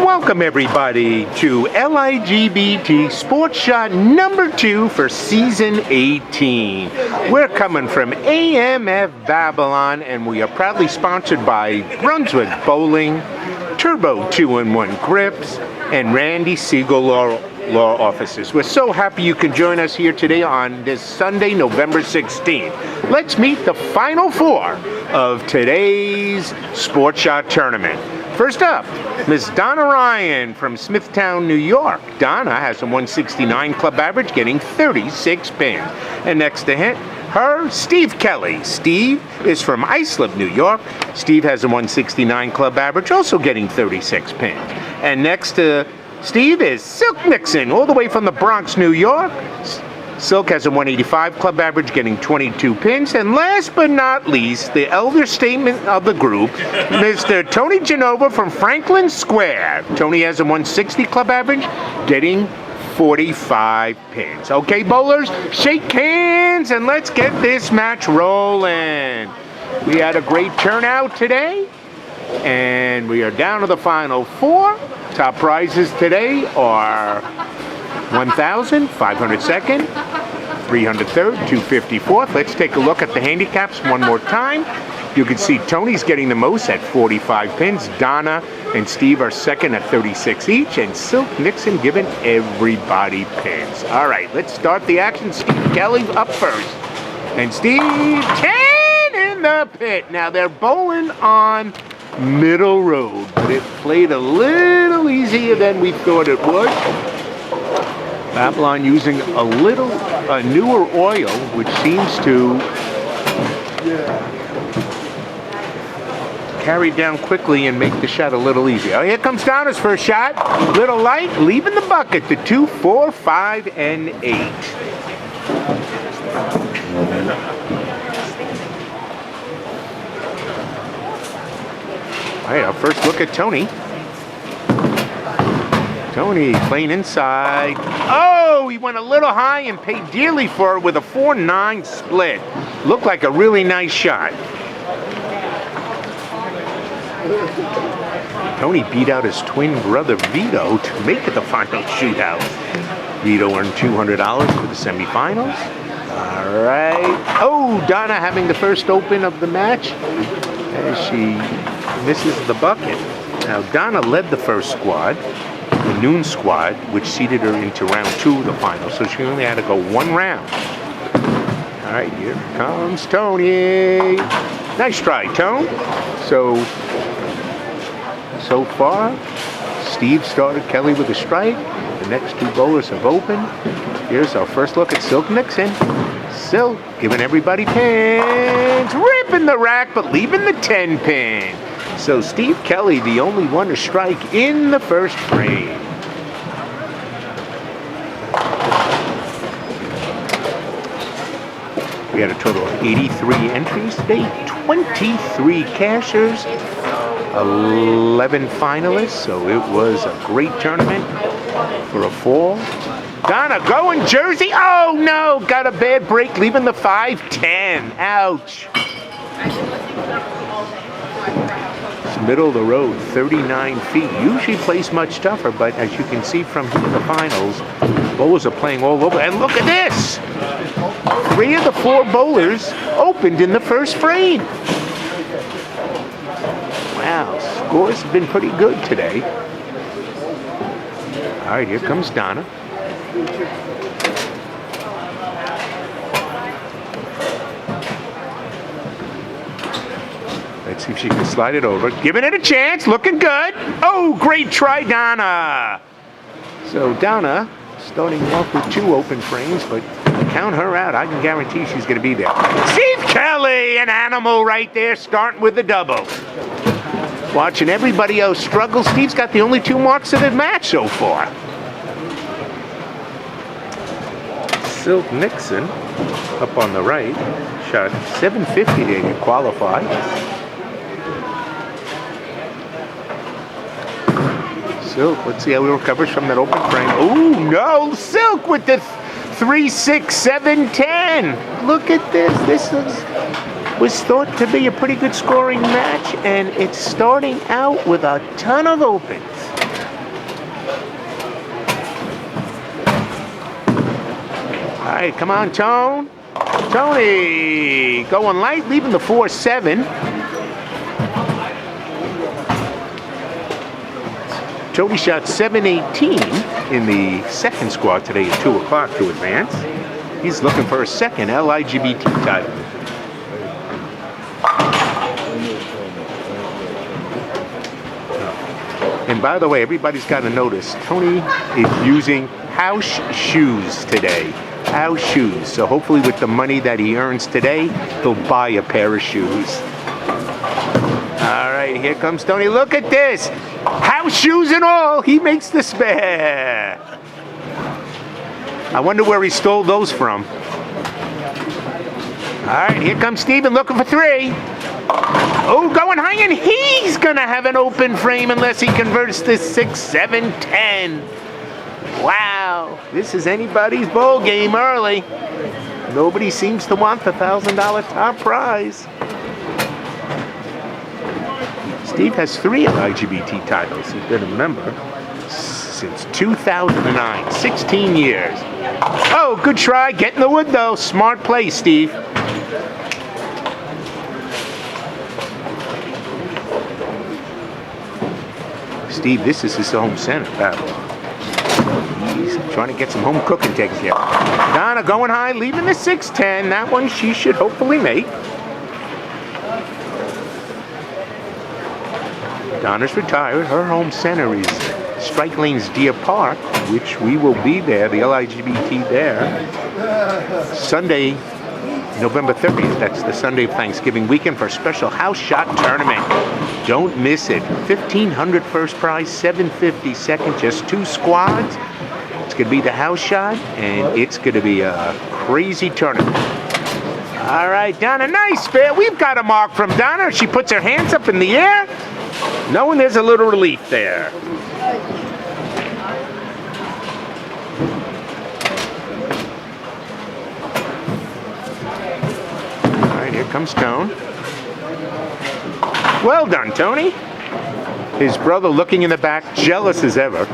Welcome everybody to LIGBT Sport Shot number 2 for season 18. We're coming from AMF Babylon and we are proudly sponsored by Brunswick Bowling, Turbo 2-in-1 Grips, and Randy Siegel Law Offices. We're so happy you can join us here today on this Sunday, November 16th. Let's meet the final 4 of today's Sport Shot tournament. First up, Miss Donna Ryan from Smithtown, New York. Donna has a 169 club average, getting 36 pins. And next to her, Steve Kelly. Steve is from Islip, New York. Steve has a 169 club average, also getting 36 pins. And next to Steve is Silk Nixon, all the way from the Bronx, New York. Silk has a 185 club average, getting 22 pins. And last but not least, the elder statesman of the group, Mr. Tony Genova from Franklin Square. Tony has a 160 club average, getting 45 pins. Okay, bowlers, shake hands and let's get this match rolling. We had a great turnout today, and we are down to the final 4. Top prizes today are 1,502nd, 303rd, 254th. Let's take a look at the handicaps one more time. You can see Tony's getting the most at 45 pins. Donna and Steve are second at 36 each, and Silk Nixon giving everybody pins. All right, let's start the action. Steve Kelly up first. And Steve, 10 in the pit. Now they're bowling on Middle Road, but it played a little easier than we thought it would. Babylon using a newer oil, which seems to carry down quickly and make the shot a little easier. Oh, here comes Donna's first shot. Little light, leaving the bucket to 2, 4, 5, and 8. All right, our first look at Tony. Tony playing inside. Oh, he went a little high and paid dearly for it with a 4-9 split. Looked like a really nice shot. Tony beat out his twin brother Vito to make it the final shootout. Vito earned $200 for the semifinals. All right. Oh, Donna having the first open of the match as she misses the bucket. Now Donna led the first squad, the noon squad, which seeded her into round 2 of the final, so she only had to go 1 round. All right, here comes Tony. Nice try, Tone. So far, Steve started Kelly with a strike. The next 2 bowlers have opened. Here's our first look at Silk Nixon. Silk giving everybody pins, ripping the rack, but leaving the 10 pin. So Steve Kelly, the only one to strike in the first frame. We had a total of 83 entries today, 23 cashers, 11 finalists, so it was a great tournament for a fall. Donna going Jersey. Oh no, got a bad break, leaving the 5-10. Ouch. Middle of the road, 39 feet. Usually plays much tougher, but as you can see from here in the finals, bowlers are playing all over. And look at this! 3 of the 4 bowlers opened in the first frame. Wow, scores have been pretty good today. All right, here comes Donna. Let's see if she can slide it over. Giving it a chance, looking good. Oh, great try, Donna. So Donna starting off with 2 open frames, but count her out. I can guarantee she's going to be there. Steve Kelly, an animal right there, starting with the double. Watching everybody else struggle. Steve's got the only 2 marks of the match so far. Silk Nixon up on the right, shot 750 to qualify. Silk, let's see how he recovers from that open frame. Oh no, Silk with the 3, 6, 7, 10. Look at this. This was thought to be a pretty good scoring match, and it's starting out with a ton of opens. right, come on, Tone. Tony going light, leaving the 4-7. Tony shot 7-18 in the second squad today at 2 o'clock to advance. He's looking for a second LIGBT title. And by the way, everybody's got to notice, Tony is using house shoes today. House shoes. So hopefully with the money that he earns today, he'll buy a pair of shoes. All right, here comes Tony. Look at this. House shoes and all. He makes the spare. I wonder where he stole those from. All right, here comes Steven looking for 3. Oh, going high, and he's going to have an open frame unless he converts this 6-7-10. Wow, this is anybody's bowl game early. Nobody seems to want the $1,000 top prize. Steve has 3 LIGBT titles. He's been a member since 2009, 16 years. Oh, good try. Get in the wood, though. Smart play, Steve. Steve, this is his home center battle. He's trying to get some home cooking taken care of. Donna going high, leaving the 6-10. That one she should hopefully make. Donna's retired. Her home center is Strike Lanes Deer Park, which we will be there, the LIGBT there, Sunday, November 30th. That's the Sunday of Thanksgiving weekend for a special house shot tournament. Don't miss it. $1,500 first prize, $750 second, just 2 squads. It's going to be the house shot, and it's going to be a crazy tournament. All right, Donna, nice spare. We've got a mark from Donna. She puts her hands up in the air, knowing there's a little relief there. All right, here comes Tone. Well done, Tony. His brother looking in the back, jealous as ever.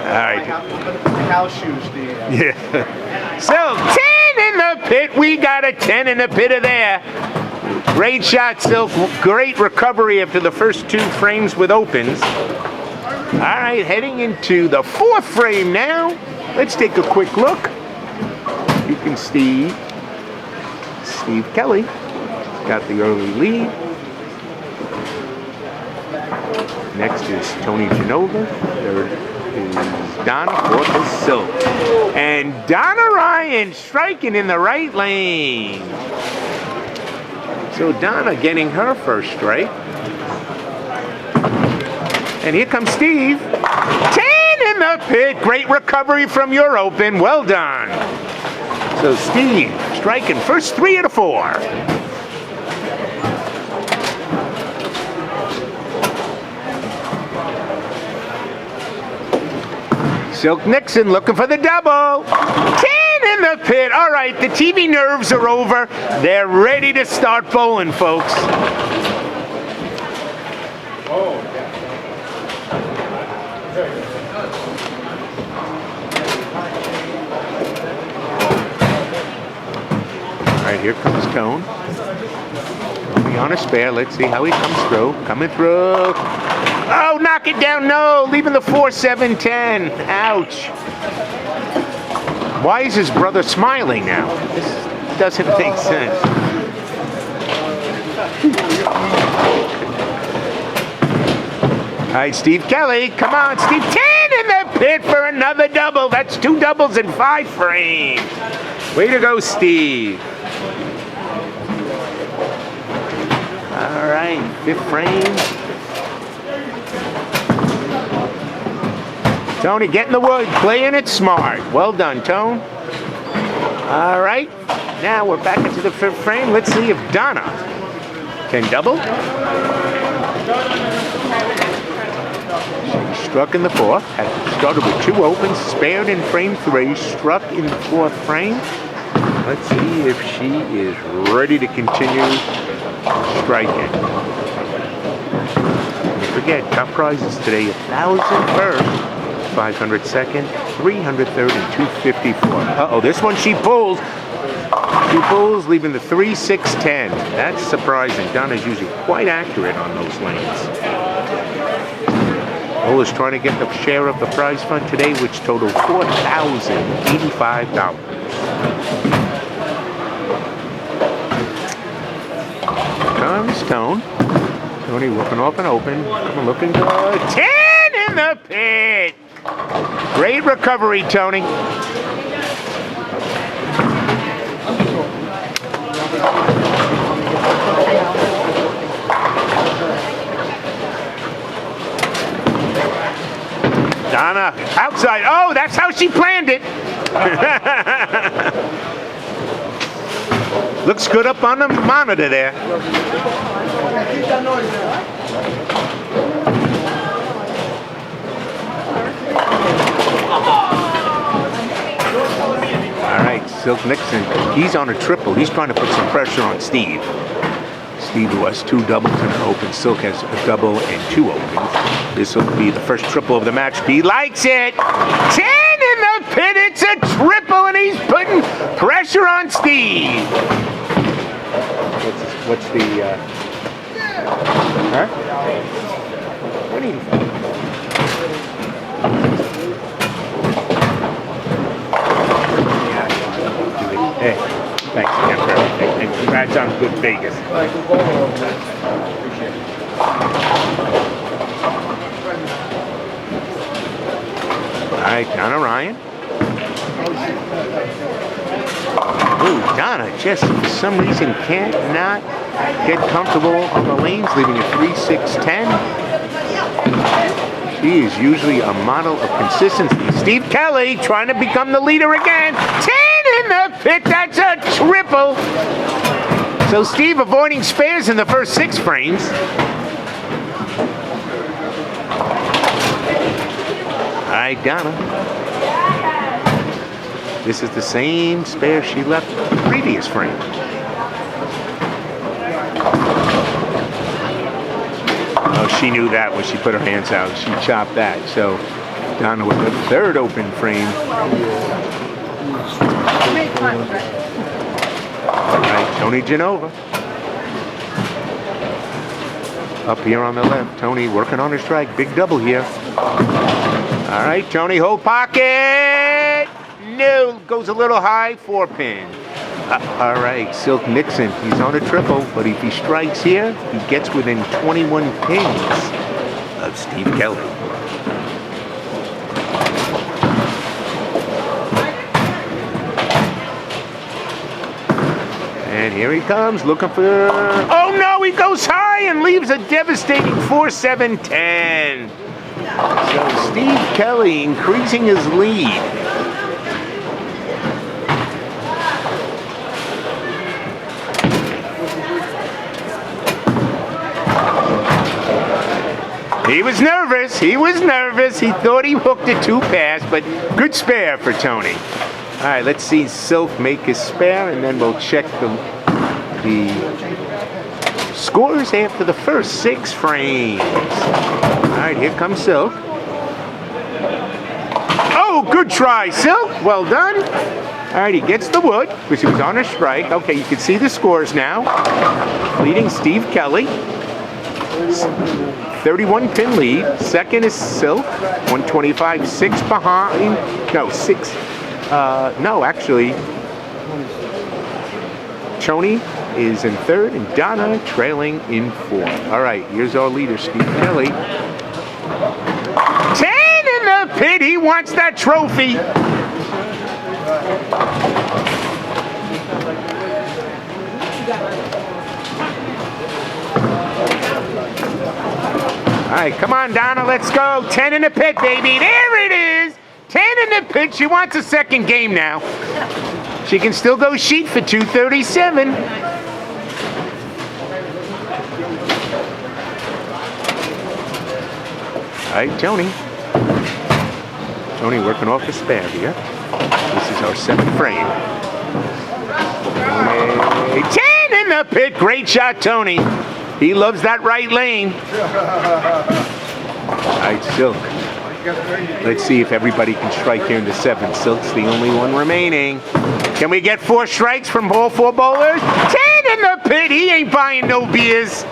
All right. House shoes, Steve. Yeah. So, 10 in the pit. We got a 10 in the pit of there. Great shot, Silk. Great recovery after the first 2 frames with opens. All right, heading into the 4th frame now. Let's take a quick look. You can see Steve Kelly got the early lead. Next is Tony Genova. Third is Donna. 4th is Silk. And Donna Ryan striking in the right lane. So Donna getting her first strike. And here comes Steve. 10 in the pit. Great recovery from your open. Well done. So Steve striking first 3 of the 4. Silk Nixon looking for the double. 10 in the pit. All right, the TV nerves are over. They're ready to start bowling, folks. All right, here comes Tone. Only on a spare. Let's see how he comes through. Coming through. Oh, knock it down. No, leaving the 4-7-10. Ouch. Why is his brother smiling now? This doesn't make sense. All right, Steve Kelly. Come on, Steve. 10 in the pit for another double. That's 2 doubles in 5 frames. Way to go, Steve. All right, 5th frame. Tony, get in the wood, playing it smart. Well done, Tone. All right, now we're back into the 5th frame. Let's see if Donna can double. She struck in the 4th, had started with 2 opens, spared in frame 3, struck in the 4th frame. Let's see if she is ready to continue striking. Here forget, top prizes today, 1,000 first, 500 second, 330, 254. Uh-oh, this one she pulls. She pulls, leaving the 3, 6, 10. That's surprising. Donna's usually quite accurate on those lanes. Ola's trying to get the share of the prize fund today, which totaled $4,085. Comes Tone. Tony working off and open. Coming looking good. 10 in the pit. Great recovery, Tony. Donna, outside. Oh, that's how she planned it. Looks good up on the monitor there. All right, Silk Nixon, he's on a triple. He's trying to put some pressure on Steve. Steve, who has 2 doubles in an open. Silk has a double and 2 opens. This will be the first triple of the match. He likes it. 10 in the pit. It's a triple, and he's putting pressure on Steve. What's the, huh? 185. Hey, thanks again for everything. And congrats on good Vegas. All right, Donna Ryan. Ooh, Donna just for some reason can't not get comfortable on the lanes, leaving a 3, 6, 10. She is usually a model of consistency. Steve Kelly trying to become the leader again. 10 in the pit, that's a triple. So Steve avoiding spares in the first 6 frames. All right, Donna. This is the same spare she left the previous frame. Oh, she knew that when she put her hands out. She chopped that. So Donna with the 3rd open frame. All right, Tony Genova. Up here on the left. Tony working on her strike. Big double here. All right, Tony, hold pocket. No, goes a little high, 4-pin. All right, Silk Nixon, he's on a triple, but if he strikes here, he gets within 21 pins of Steve Kelly. And here he comes, looking for... Oh no, he goes high and leaves a devastating 4, 7, 10. So Steve Kelly increasing his lead. He was nervous. He was nervous. He thought he hooked it too fast, but good spare for Tony. All right, let's see Silk make his spare, and then we'll check the scores after the first 6 frames. All right, here comes Silk. Oh, good try, Silk. Well done. All right, he gets the wood, because he was on a strike. Okay, you can see the scores now. Leading Steve Kelly. 31-pin lead. Second is Silk, 125, 6 behind. No, 6. No, actually, Tony is in 3rd and Donna trailing in 4th. All right, here's our leader, Steve Kelly. 10 in the pit. He wants that trophy. All right, come on, Donna, let's go. 10 in the pit, baby. There it is. 10 in the pit. She wants a second game now. She can still go sheet for 237. All right, Tony. Tony working off the spare here. This is our 7th frame. 10 in the pit. Great shot, Tony. He loves that right lane. All right, Silk. Let's see if everybody can strike here in the 7th. Silk's the only one remaining. Can we get 4 strikes from all 4 bowlers? 10 in the pit. He ain't buying no beers.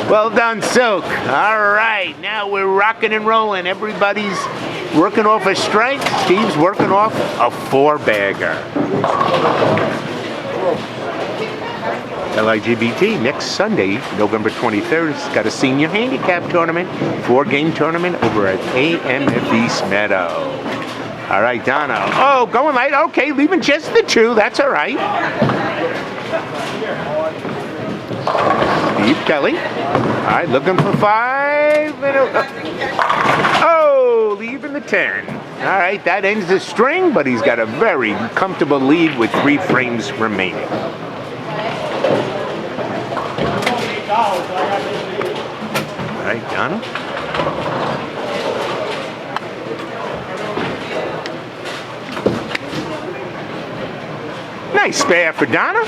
Well done, Silk. All right, now we're rocking and rolling. Everybody's working off a strike. Steve's working off a 4-bagger. LIGBT next Sunday, November 23rd, has got a senior handicap tournament, 4-game tournament over at AMF East Meadow. All right, Donna. Oh, going light. Okay, leaving just the 2. That's all right. Steve Kelly. All right, looking for 5. Oh, leaving the 10. All right, that ends the string, but he's got a very comfortable lead with 3 frames remaining. All right, Donna. Nice spare for Donna.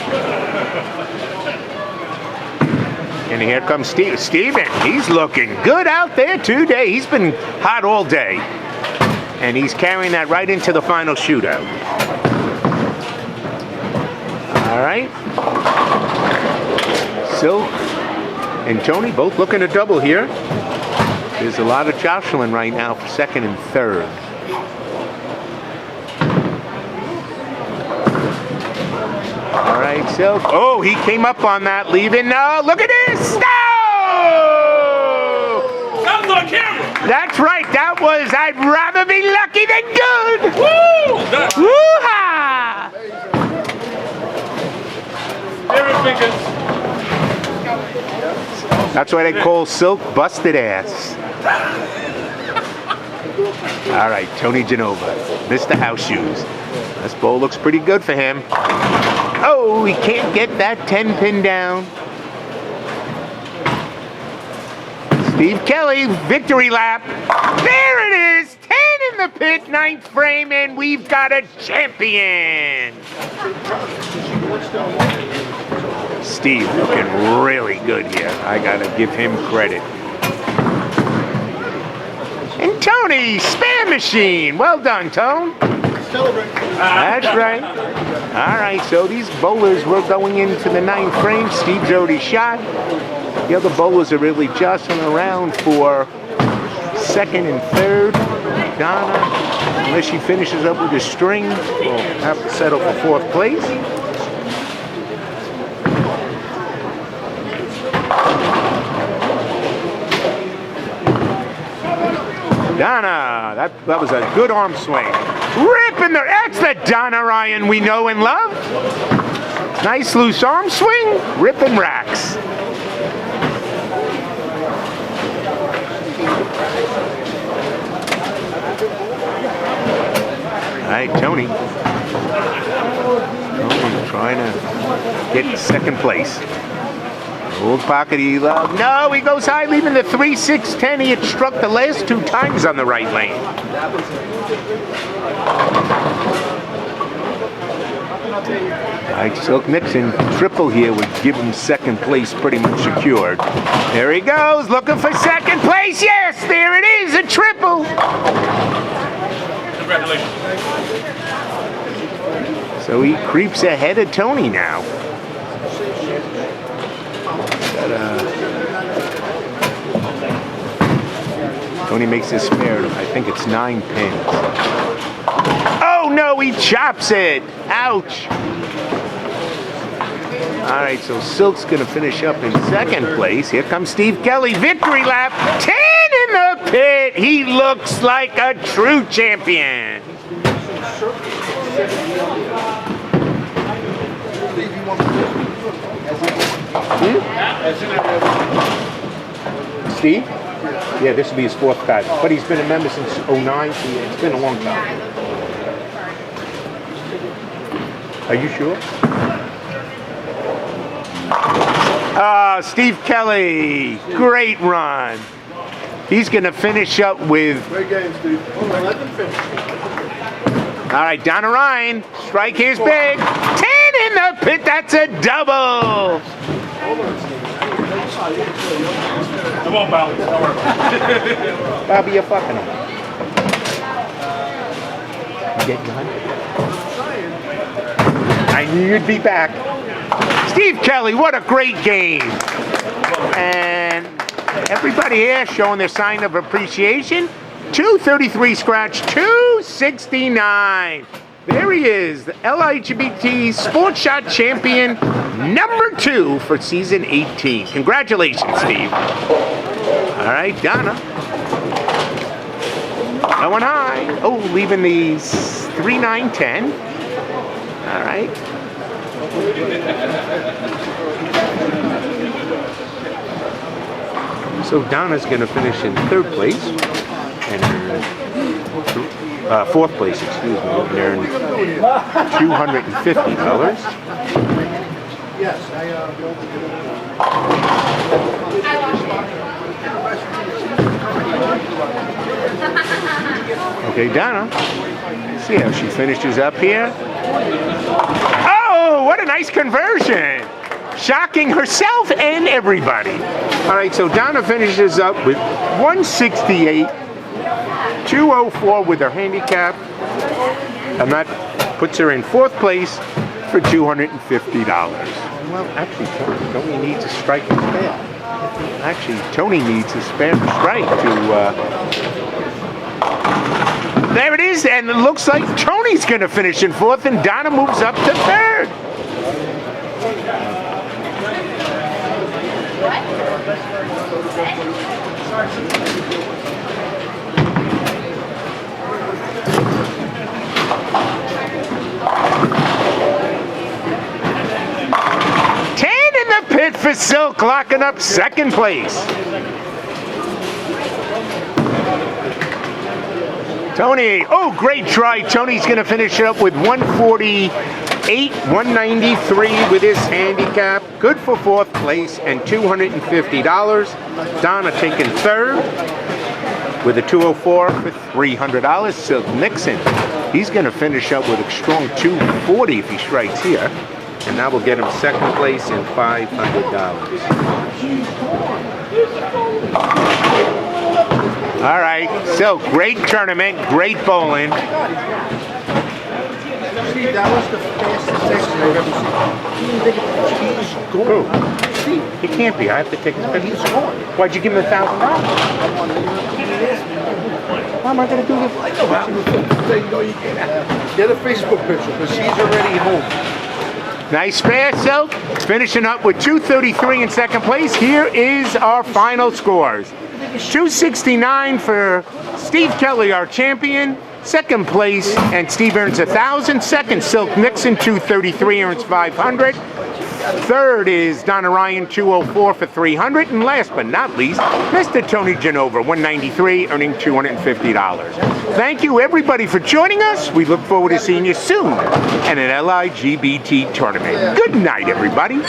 And here comes Steve. Steven, he's looking good out there today. He's been hot all day. And he's carrying that right into the final shootout. All right. Silk and Tony both looking to double here. There's a lot of jostling right now for 2nd and 3rd. All right, Silk. Oh, he came up on that, leaving. No, look at this. No! That was on camera. That's right. That was I'd rather be lucky than good. Woo! Woo-ha! That's why they call Silk busted ass. All right, Tony Genova, Mr. House Shoes. This bowl looks pretty good for him. Oh, he can't get that 10-pin down. Steve Kelly, victory lap. There it is, 10 in the pit, 9th frame, and we've got a champion. Steve looking really good here. I gotta give him credit. And Tony, spam machine. Well done, Tone. That's right. All right, so these bowlers were going into the 9th frame. Steve's already shot. The other bowlers are really jostling around for 2nd and 3rd. Donna, unless she finishes up with a string, will have to settle for 4th place. Donna, that was a good arm swing. Ripping the, that's the Donna Ryan we know and love. Nice loose arm swing, ripping racks. All right, Tony. Tony trying to get 2nd place. Old pocket he loved. No, he goes high, leaving the 3, 6, 10. He had struck the last 2 times on the right lane. All right, Silk Nixon, triple here would give him 2nd place pretty much secured. There he goes, looking for 2nd place. Yes, there it is, a triple. Congratulations. So he creeps ahead of Tony now. Tony makes this spare. I think it's 9 pins. Oh no, he chops it. Ouch. All right, so Silk's gonna finish up in 2nd place. Here comes Steve Kelly, victory lap. 10 in the pit. He looks like a true champion. Steve? Yeah, this will be his 4th card. But he's been a member since 09. So it's been a long time. Are you sure? Steve Kelly. Great run. He's going to finish up with... Great game, Steve. Hold on, let them finish. All right, Donna Ryan. Strike here's big. 10 in the pit. That's a double. Hold on, Steve. Come on, Bobby. Don't worry about it. Bobby, you're fucking him. You getting done? I knew you'd be back. Steve Kelly, what a great game. And everybody here showing their sign of appreciation. 233 scratch, 269. There he is, the LIGBT Sport Shot champion number 2 for season 18. Congratulations, Steve. All right, Donna. Going high. Oh, leaving these 3, 9, 10. All right. So Donna's going to finish in 3rd place and earn 4th place, excuse me, and earn $250. Yes, Okay, Donna. See how she finishes up here. Oh, what a nice conversion! Shocking herself and everybody. All right, so Donna finishes up with 168, 204 with her handicap, and that puts her in 4th place for $250. Well, actually, Tony needs a strike and spare. Actually, Tony needs a spare strike to. There it is, and it looks like Tony's going to finish in 4th, and Donna moves up to 3rd. Pit for Silk, locking up 2nd place. Tony, oh, great try. Tony's going to finish it up with 148, 193 with his handicap. Good for 4th place and $250. Donna taking 3rd with a 204 for $300. Silk Nixon, he's going to finish up with a strong 240 if he strikes here. And that will get him 2nd place and $500. All right, so great tournament, great bowling. Steve, that was the fastest section I've ever seen. He's scored. Steve, He can't be. I have to take his picture. he's scored. Why'd you give him $1,000? How am I going to do this? Get a Facebook picture because he's already home. Nice spare, Silk. Finishing up with 233 in 2nd place. Here is our final scores. 269 for Steve Kelly, our champion. 2nd place, and Steve earns $1,000. 2nd, Silk Nixon, 233, earns $500. 3rd is Donna Ryan, 204 for $300. And last but not least, Mr. Tony Genova, 193, earning $250. Thank you, everybody, for joining us. We look forward to seeing you soon at an LIGBT tournament. Good night, everybody.